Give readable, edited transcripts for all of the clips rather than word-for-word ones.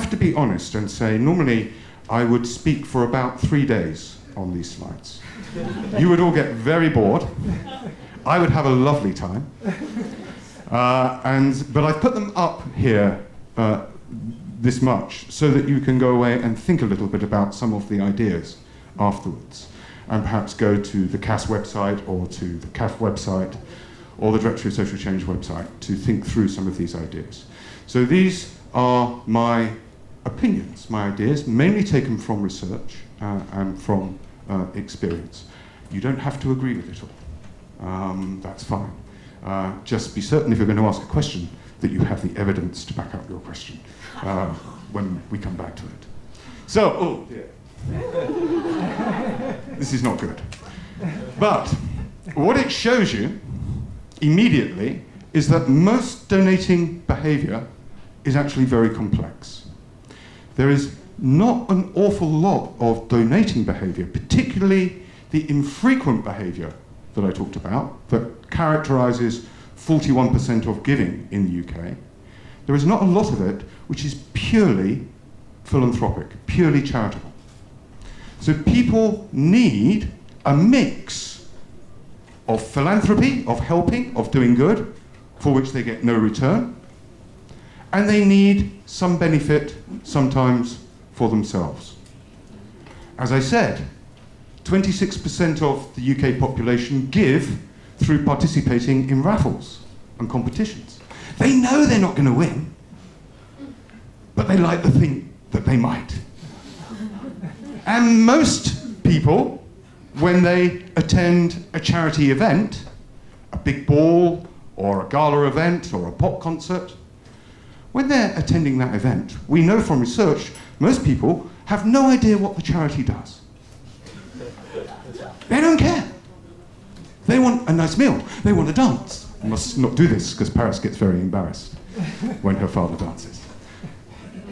have to be honest and say, normally I would speak for about 3 days on these slides. You would all get very bored. I would have a lovely time. But I put them up here this much so that you can go away and think a little bit about some of the ideas afterwards, and perhaps go to the CAS website or to the CAF website or the Directory of Social Change website to think through some of these ideas. So these are my opinions, my ideas, mainly taken from research and from experience. You don't have to agree with it all. That's fine. Just be certain, if you're going to ask a question, that you have the evidence to back up your question when we come back to it. So, oh dear. This is not good. But what it shows you immediately is that most donating behavior is actually very complex. There is not an awful lot of donating behavior, particularly the infrequent behavior that I talked about, that characterizes 41% of giving in the UK. There is not a lot of it which is purely philanthropic, purely charitable. So people need a mix of philanthropy, of helping, of doing good, for which they get no return, and they need some benefit, sometimes for themselves. As I said, 26% of the UK population give through participating in raffles and competitions. They know they're not going to win, but they like to think that they might. And most people, when they attend a charity event, a big ball or a gala event or a pop concert, when they're attending that event, we know from research, most people have no idea what the charity does. They don't care. They want a nice meal. They want to dance. I must not do this because Paris gets very embarrassed when her father dances.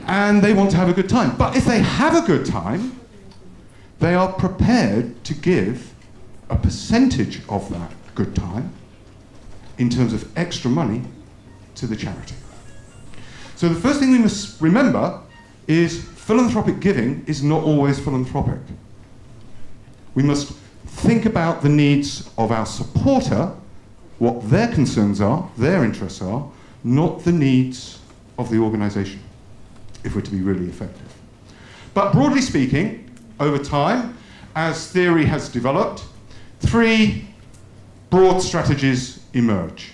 And they want to have a good time. But if they have a good time, they are prepared to give a percentage of that good time in terms of extra money to the charity. So the first thing we must remember is philanthropic giving is not always philanthropic. We must think about the needs of our supporter, what their concerns are, their interests are, not the needs of the organization, if we're to be really effective. But broadly speaking, over time, as theory has developed, 3 broad strategies emerge.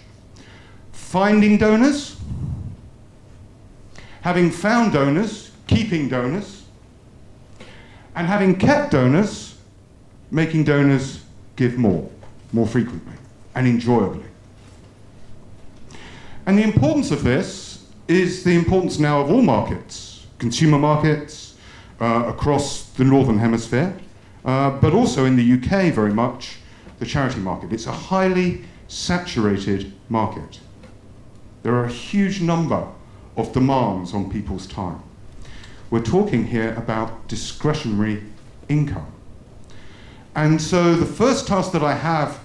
Finding donors, having found donors, keeping donors, and having kept donors, making donors give more frequently, and enjoyably. And the importance of this is the importance now of all markets, consumer markets, across the Northern Hemisphere, but also in the UK very much, the charity market. It's a highly saturated market. There are a huge number of demands on people's time. We're talking here about discretionary income. And so the first task that I have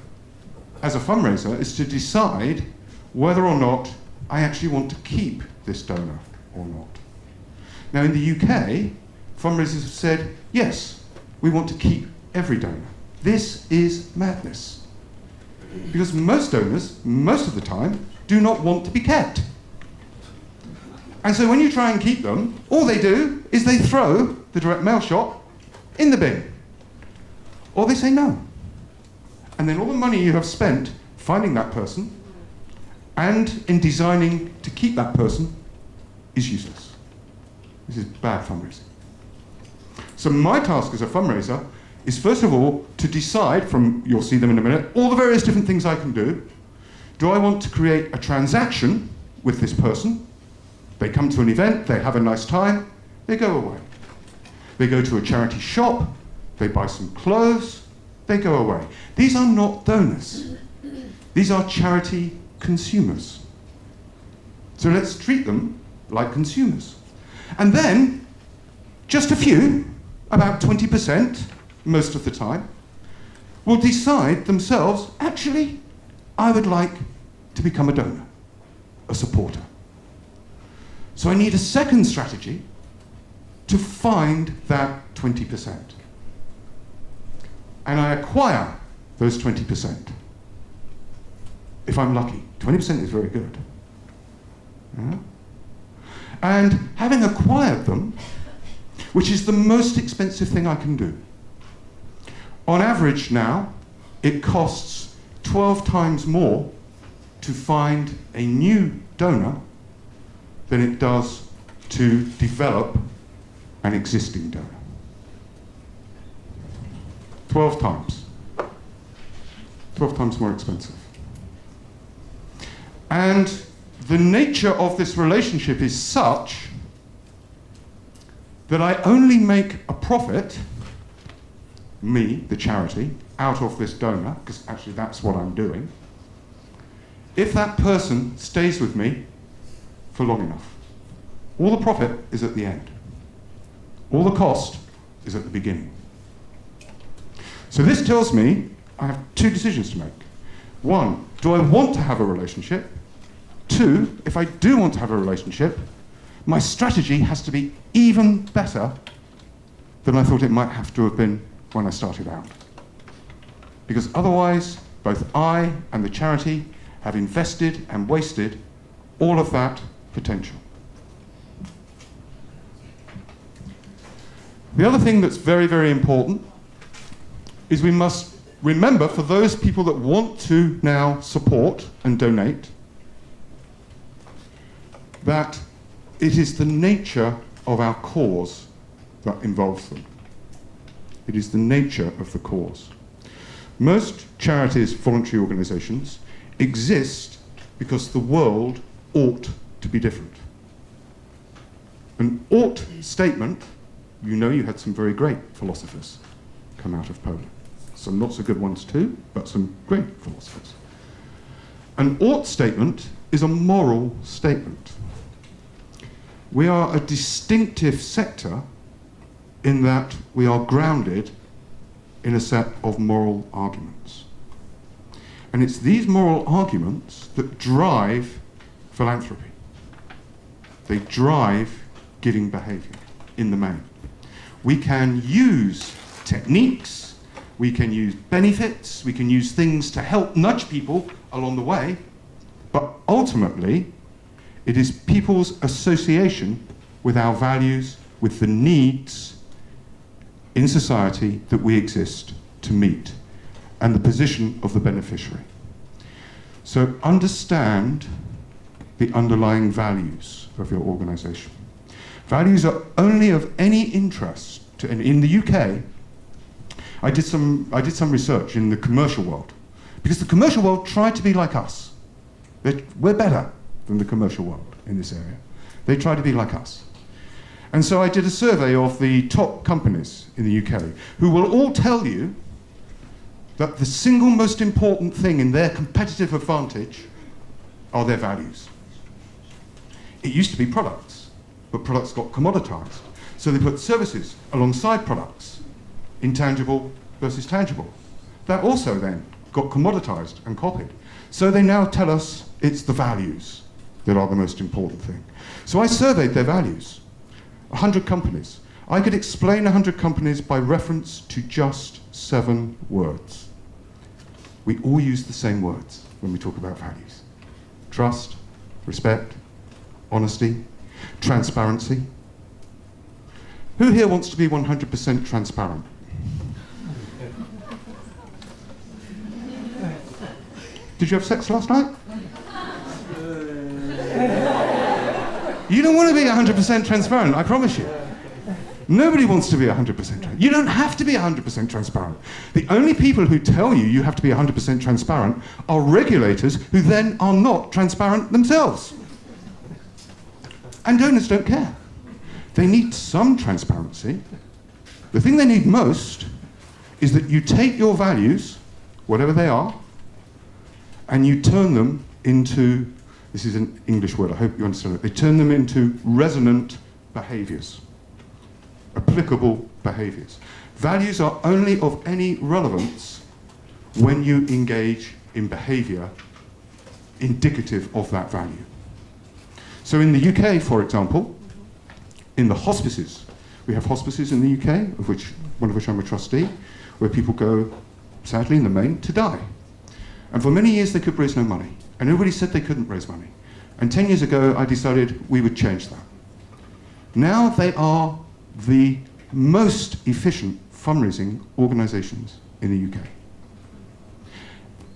as a fundraiser is to decide whether or not I actually want to keep this donor or not. Now in the UK, fundraisers have said, yes, we want to keep every donor. This is madness. Because most donors, most of the time, do not want to be kept. And so when you try and keep them, all they do is they throw the direct mail shop in the bin. Or they say no. And then all the money you have spent finding that person and in designing to keep that person is useless. This is bad fundraising. So my task as a fundraiser is first of all to decide, from, you'll see them in a minute, all the various different things I can do. Do I want to create a transaction with this person? They come to an event, they have a nice time, they go away. They go to a charity shop, they buy some clothes, they go away. These are not donors. These are charity consumers. So let's treat them like consumers. And then, just a few, about 20%, most of the time, will decide themselves, actually, I would like to become a donor, a supporter. So I need a second strategy, to find that 20%. And I acquire those 20%. If I'm lucky. 20% is very good. Yeah? And having acquired them, which is the most expensive thing I can do, on average now, it costs 12 times more to find a new donor than it does to develop an existing donor. 12 times. 12 times more expensive. And the nature of this relationship is such that I only make a profit, me, the charity, out of this donor, because actually that's what I'm doing, if that person stays with me for long enough. All the profit is at the end. All the cost is at the beginning. So this tells me I have two decisions to make. One, do I want to have a relationship? Two, if I do want to have a relationship, my strategy has to be even better than I thought it might have to have been when I started out. Because otherwise, both I and the charity have invested and wasted all of that potential. The other thing that's very, very important is we must remember, for those people that want to now support and donate, that it is the nature of our cause that involves them. It is the nature of the cause. Most charities, voluntary organizations, exist because the world ought to be different. An ought statement, you know, you had some very great philosophers come out of Poland. Some not so good ones too, but some great philosophers. An ought statement is a moral statement. We are a distinctive sector in that we are grounded in a set of moral arguments. And it's these moral arguments that drive philanthropy. They drive giving behavior in the main. We can use techniques, we can use benefits, we can use things to help nudge people along the way, but ultimately, it is people's association with our values, with the needs in society that we exist to meet, and the position of the beneficiary. So understand the underlying values of your organization. Values are only of any interest to, in the UK, I did some research in the commercial world, because the commercial world tried to be like us. We're better than the commercial world in this area. They try to be like us. And so I did a survey of the top companies in the UK, who will all tell you that the single most important thing in their competitive advantage are their values. It used to be products, but products got commoditized. So they put services alongside products, intangible versus tangible. That also then got commoditized and copied. So they now tell us it's the values that are the most important thing. So I surveyed their values, 100 companies. I could explain 100 companies by reference to just 7 words. We all use the same words when we talk about values. Trust, respect, honesty, transparency. Who here wants to be 100% transparent? Did you have sex last night? You don't want to be 100% transparent, I promise you. Nobody wants to be 100% transparent. You don't have to be 100% transparent. The only people who tell you have to be 100% transparent are regulators who then are not transparent themselves. And donors don't care. They need some transparency. The thing they need most is that you take your values, whatever they are, and you turn them into, this is an English word, I hope you understand it, they turn them into resonant behaviors, applicable behaviors. Values are only of any relevance when you engage in behavior indicative of that value. So in the UK, for example, in the hospices, We have hospices in the UK, one of which I'm a trustee, where people go, sadly in the main, to die. And for many years they could raise no money. And everybody said they couldn't raise money. And 10 years ago I decided we would change that. Now they are the most efficient fundraising organisations in the UK.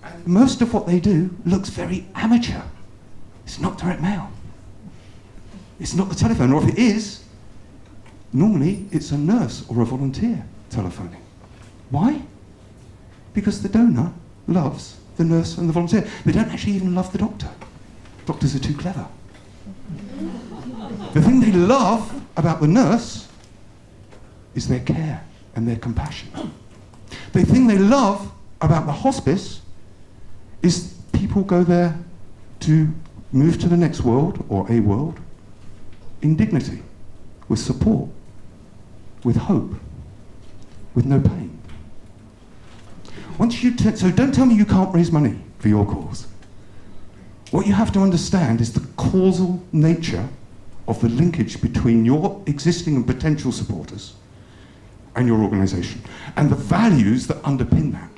And most of what they do looks very amateur. It's not direct mail. It's not the telephone, or if it is, normally it's a nurse or a volunteer telephoning. Why? Because the donor loves the nurse and the volunteer. They don't actually even love the doctor. Doctors are too clever. The thing they love about the nurse is their care and their compassion. The thing they love about the hospice is people go there to move to the next world, or a world, in dignity, with support, with hope, with no pain. So don't tell me you can't raise money for your cause. What you have to understand is the causal nature of the linkage between your existing and potential supporters and your organisation, and the values that underpin that,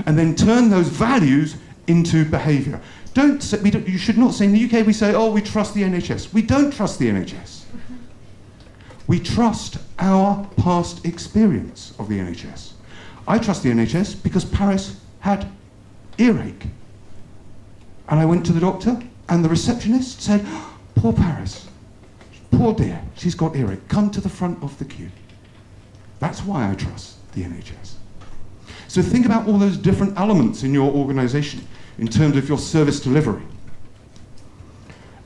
and then turn those values into behaviour. You should not say, in the UK we say, oh, we trust the NHS. We don't trust the NHS. We trust our past experience of the NHS. I trust the NHS because Paris had earache. And I went to the doctor, and the receptionist said, poor Paris, poor dear, she's got earache. Come to the front of the queue. That's why I trust the NHS. So think about all those different elements in your organisation in terms of your service delivery,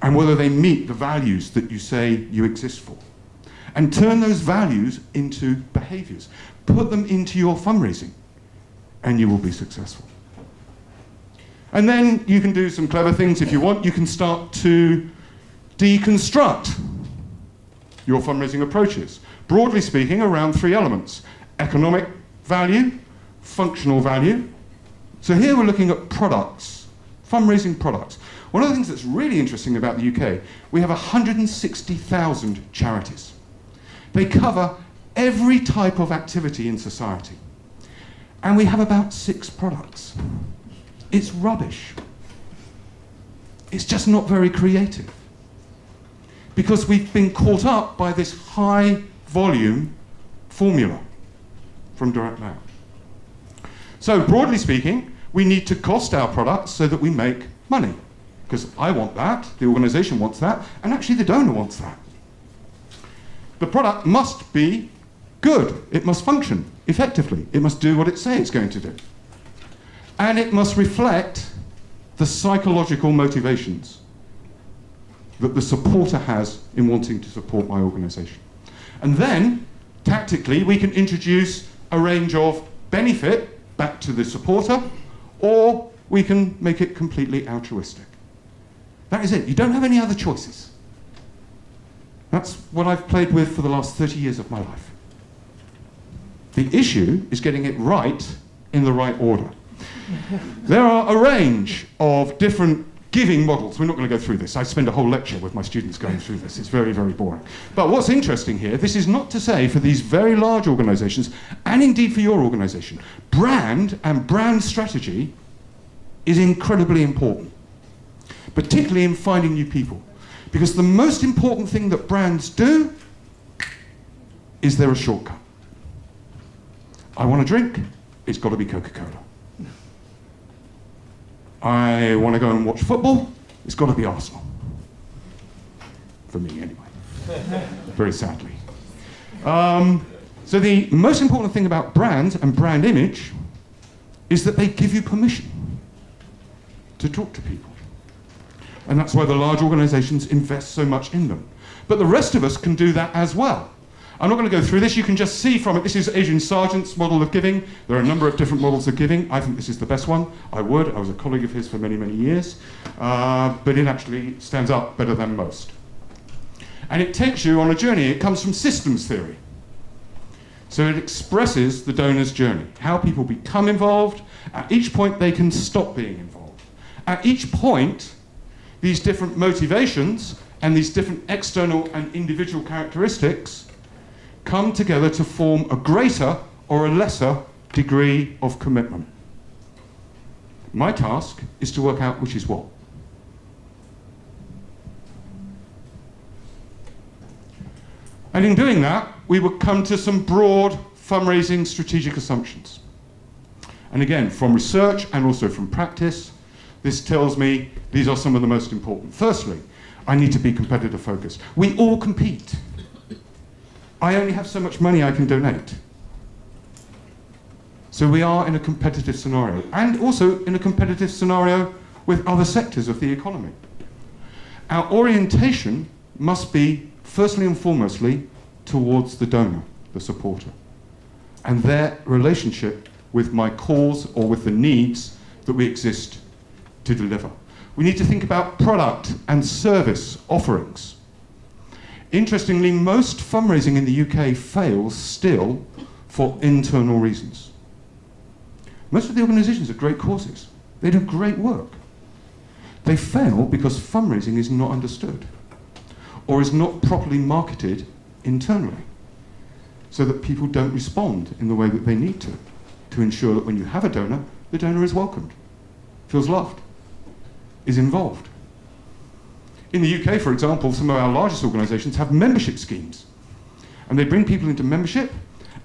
and whether they meet the values that you say you exist for. And turn those values into behaviours. Put them into your fundraising, and you will be successful. And then you can do some clever things if you want. You can start to deconstruct your fundraising approaches. Broadly speaking, around 3 elements: economic value, functional value. So here we're looking at products, fundraising products. One of the things that's really interesting about the UK, we have 160,000 charities. They cover every type of activity in society. And we have about 6 products. It's rubbish. It's just not very creative. Because we've been caught up by this high volume formula from direct mail. So broadly speaking, we need to cost our products so that we make money. Because I want that, the organisation wants that, and actually the donor wants that. The product must be good. It must function effectively. It must do what it says it's going to do. And it must reflect the psychological motivations that the supporter has in wanting to support my organisation. And then, tactically, we can introduce a range of benefit back to the supporter, or we can make it completely altruistic. That is it. You don't have any other choices. That's what I've played with for the last 30 years of my life. The issue is getting it right in the right order. There are a range of different giving models. We're not going to go through this. I spend a whole lecture with my students going through this. It's very, very boring. But what's interesting here, this is not to say for these very large organisations, and indeed for your organisation, brand and brand strategy is incredibly important, particularly in finding new people. Because the most important thing that brands do is they're a shortcut. I want a drink, it's got to be Coca-Cola. I want to go and watch football, it's got to be Arsenal. For me, anyway. Very sadly. So the most important thing about brands and brand image is that they give you permission to talk to people. And that's why the large organizations invest so much in them. But the rest of us can do that as well. I'm not going to go through this. You can just see from it. This is Adrian Sargent's model of giving. There are a number of different models of giving. I think this is the best one. I was a colleague of his for many, many years. But it actually stands up better than most. And it takes you on a journey. It comes from systems theory. So it expresses the donor's journey, how people become involved. At each point, they can stop being involved. At each point, these different motivations and these different external and individual characteristics come together to form a greater or a lesser degree of commitment. My task is to work out which is what. And in doing that, we would come to some broad fundraising strategic assumptions. And again, from research and also from practice, this tells me these are some of the most important. Firstly, I need to be competitor focused. We all compete. I only have so much money I can donate. So we are in a competitive scenario, and also in a competitive scenario with other sectors of the economy. Our orientation must be, firstly and foremostly, towards the donor, the supporter, and their relationship with my cause or with the needs that we exist to deliver. We need to think about product and service offerings. Interestingly, most fundraising in the UK fails still for internal reasons. Most of the organizations are great causes. They do great work. They fail because fundraising is not understood or is not properly marketed internally so that people don't respond in the way that they need to ensure that when you have a donor, the donor is welcomed, feels loved, is involved. In the UK, for example, some of our largest organizations have membership schemes, and they bring people into membership,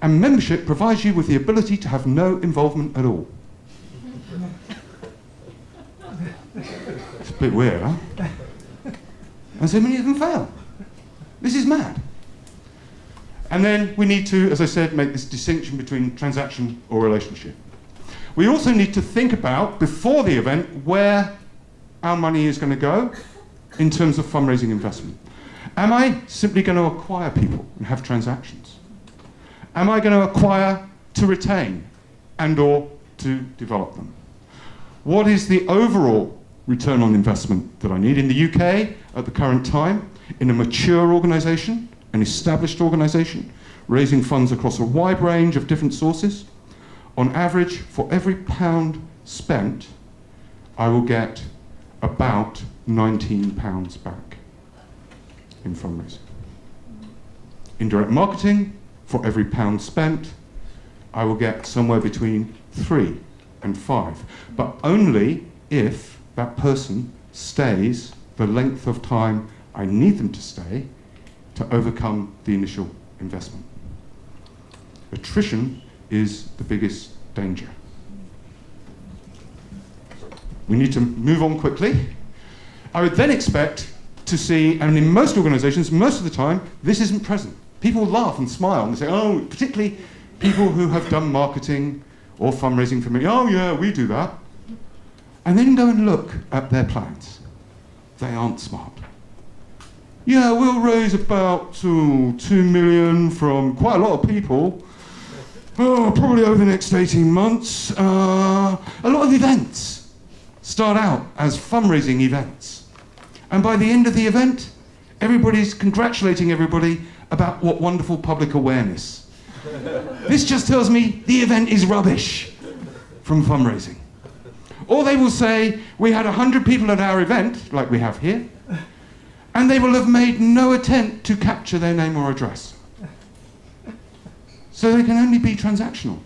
and membership provides you with the ability to have no involvement at all. It's a bit weird, huh? And so many of them fail. This is mad. And then we need to, as I said, make this distinction between transaction or relationship. We also need to think about, before the event, where our money is going to go in terms of fundraising investment. Am I simply going to acquire people and have transactions? Am I going to acquire to retain and or to develop them? What is the overall return on investment that I need in the UK at the current time, in a mature organization, an established organization, raising funds across a wide range of different sources? On average, for every £1 spent, I will get about £19 back in fundraising. Indirect marketing, for every £1 spent, I will get somewhere between 3 and 5, but only if that person stays the length of time I need them to stay to overcome the initial investment. Attrition is the biggest danger. We need to move on quickly. I would then expect to see, and in most organizations, most of the time, this isn't present. People laugh and smile and say, oh, particularly people who have done marketing or fundraising for me, oh yeah, we do that. And then go and look at their plans. They aren't smart. Yeah, we'll raise about 2 million from quite a lot of people, probably over the next 18 months. A lot of events start out as fundraising events. And by the end of the event, everybody's congratulating everybody about what wonderful public awareness. This just tells me the event is rubbish from fundraising. Or they will say, we had 100 people at our event, like we have here, and they will have made no attempt to capture their name or address. So they can only be transactional.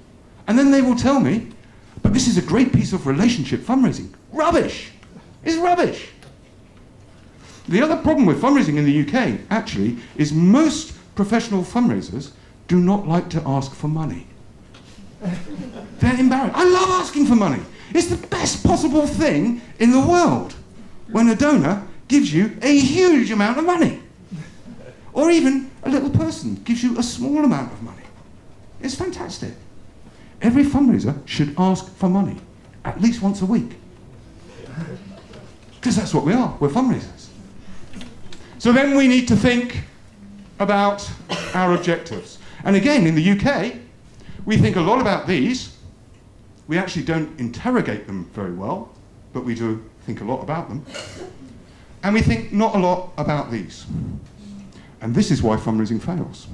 And then they will tell me, but this is a great piece of relationship fundraising. Rubbish! It's rubbish! The other problem with fundraising in the UK, actually, is most professional fundraisers do not like to ask for money. They're embarrassed. I love asking for money. It's the best possible thing in the world when a donor gives you a huge amount of money. Or even a little person gives you a small amount of money. It's fantastic. Every fundraiser should ask for money at least once a week. Because that's what we are. We're fundraisers. So then we need to think about our objectives. And again, in the UK, we think a lot about these. We actually don't interrogate them very well, but we do think a lot about them. And we think not a lot about these. And this is why fundraising fails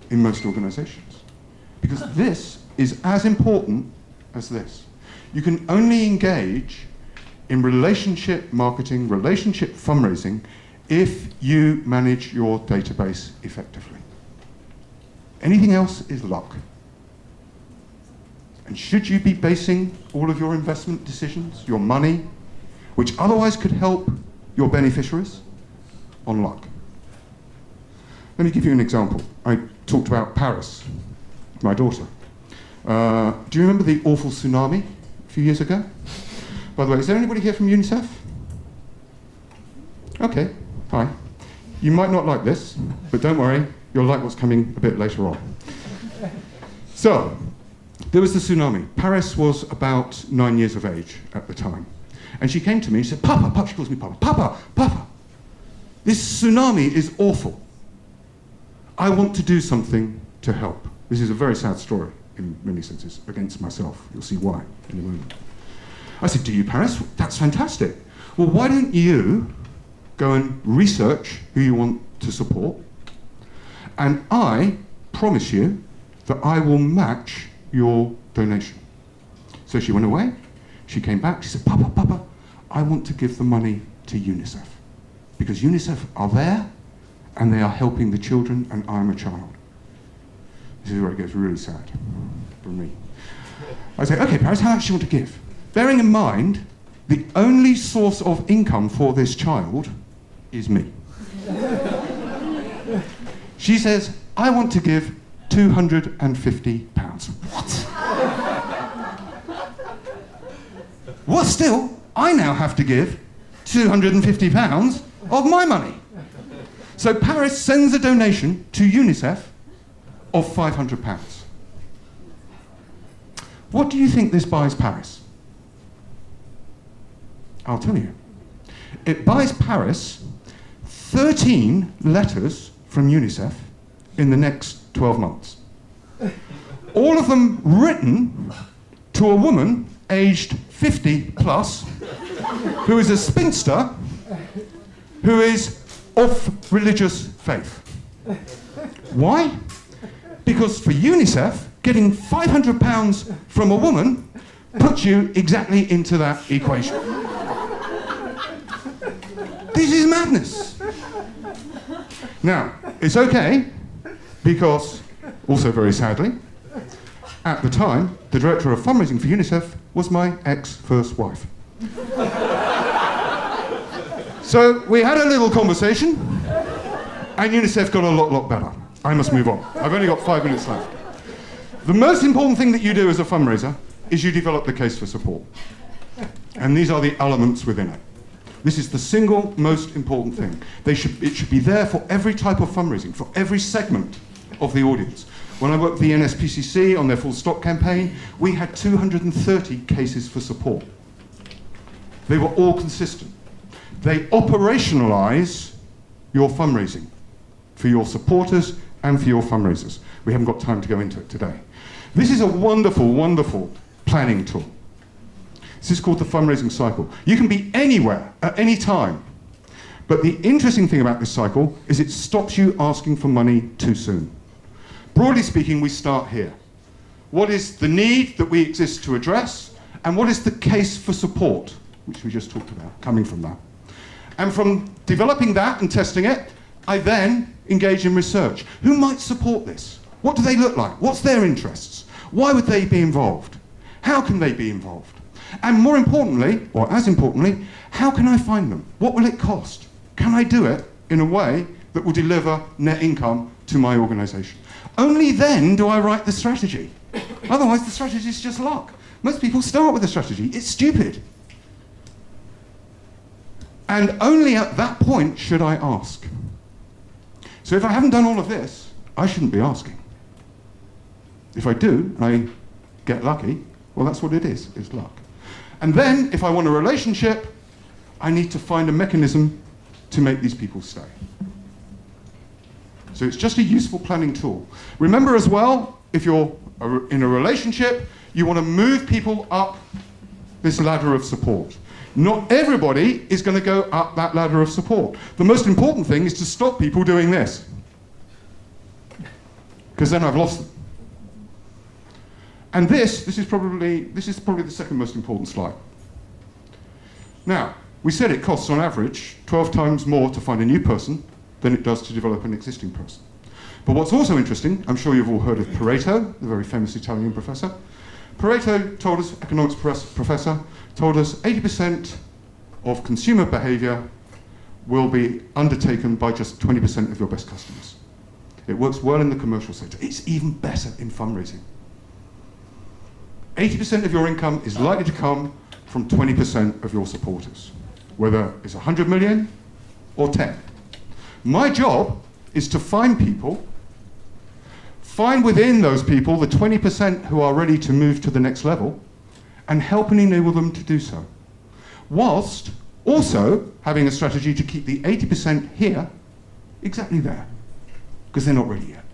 in most organizations. Because this is as important as this. You can only engage in relationship marketing, relationship fundraising, if you manage your database effectively. Anything else is luck. And should you be basing all of your investment decisions, your money, which otherwise could help your beneficiaries, on luck? Let me give you an example. I talked about Paris, my daughter. Do you remember the awful tsunami a few years ago? By the way, is there anybody here from UNICEF? Okay, hi. You might not like this, but don't worry, you'll like what's coming a bit later on. So, there was the tsunami. Paris was about 9 years of age at the time. And she came to me and said, Papa, Papa, she calls me Papa, Papa, Papa, this tsunami is awful. I want to do something to help. This is a very sad story in many senses, against myself. You'll see why in a moment. I said, do you, Paris? That's fantastic. Well, why don't you go and research who you want to support, and I promise you that I will match your donation. So she went away, she came back, she said, Papa, Papa, I want to give the money to UNICEF, because UNICEF are there, and they are helping the children, and I'm a child. This is where it gets really sad for me. I say, okay, Paris, how much do you want to give? Bearing in mind, the only source of income for this child is me. She says, I want to give £250. What? What still? I now have to give £250 of my money. So Paris sends a donation to UNICEF of £500. What do you think this buys Paris? I'll tell you. It buys Paris 13 letters from UNICEF in the next 12 months. All of them written to a woman aged 50 plus, who is a spinster, who is of religious faith. Why? Because for UNICEF, getting £500 from a woman puts you exactly into that equation. This is madness. Now, it's okay, because, also very sadly, at the time, the director of fundraising for UNICEF was my ex-first wife. So we had a little conversation, and UNICEF got a lot better. I must move on. I've only got 5 minutes left. The most important thing that you do as a fundraiser is you develop the case for support. And these are the elements within it. This is the single most important thing. It should be there for every type of fundraising, for every segment of the audience. When I worked with the NSPCC on their full stop campaign, we had 230 cases for support. They were all consistent. They operationalize your fundraising for your supporters and for your fundraisers. We haven't got time to go into it today. This is a wonderful, wonderful planning tool. This is called the fundraising cycle. You can be anywhere at any time. But the interesting thing about this cycle is it stops you asking for money too soon. Broadly speaking, we start here. What is the need that we exist to address? And what is the case for support, which we just talked about, coming from that? And from developing that and testing it, I then engage in research. Who might support this? What do they look like? What's their interests? Why would they be involved? How can they be involved? And more importantly, or as importantly, how can I find them? What will it cost? Can I do it in a way that will deliver net income to my organization? Only then do I write the strategy. Otherwise, the strategy is just luck. Most people start with a strategy. It's stupid. And only at that point should I ask. So if I haven't done all of this, I shouldn't be asking. If I do, and I get lucky, well, that's what it is. It's luck. And then, if I want a relationship, I need to find a mechanism to make these people stay. So it's just a useful planning tool. Remember as well, if you're in a relationship, you want to move people up this ladder of support. Not everybody is going to go up that ladder of support. The most important thing is to stop people doing this, because then I've lost them. And this is probably the second most important slide. Now, we said it costs on average 12 times more to find a new person than it does to develop an existing person. But what's also interesting, I'm sure you've all heard of Pareto, the very famous Italian professor. Pareto told us, economics professor, told us 80% of consumer behavior will be undertaken by just 20% of your best customers. It works well in the commercial sector. It's even better in fundraising. 80% of your income is likely to come from 20% of your supporters, whether it's 100 million or 10. My job is to find people, find within those people the 20% who are ready to move to the next level, and help and enable them to do so, whilst also having a strategy to keep the 80% here, exactly there, because they're not ready yet.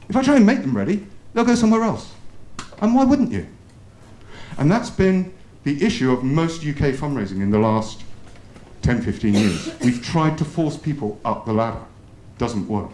If I try and make them ready, they'll go somewhere else. And why wouldn't you? And that's been the issue of most UK fundraising in the last 10, 15 years. We've tried to force people up the ladder. Doesn't work.